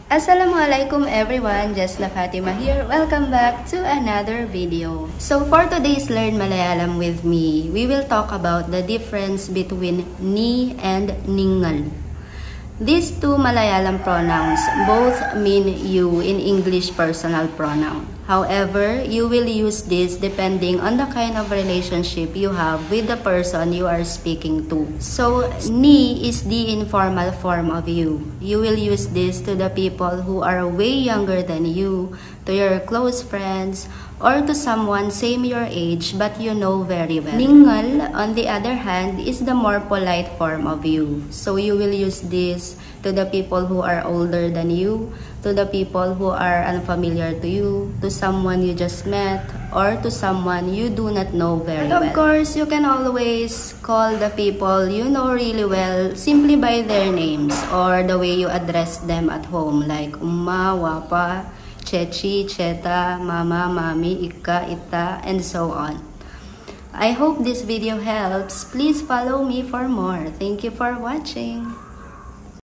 Assalamualaikum everyone, Jasna Fatima here. Welcome back to another video. So for today's Learn Malayalam with me, we will talk about the difference between ni and ningal. These two Malayalam pronouns both mean you in English personal pronoun. However, you will use this depending on the kind of relationship you have with the person you are speaking to. So, ni is the informal form of you. You will use this to the people who are way younger than you, to your close friends, or to someone same your age but you know very well. Ningal, on the other hand, is the more polite form of you. So you will use this to the people who are older than you, to the people who are unfamiliar to you, to someone you just met, or to someone you do not know very well. Of course, you can always call the people you know really well simply by their names or the way you address them at home, like umma, wapa, chechi, cheta, mama, mami, ika, ita, and so on. I hope this video helps. Please follow me for more. Thank you for watching.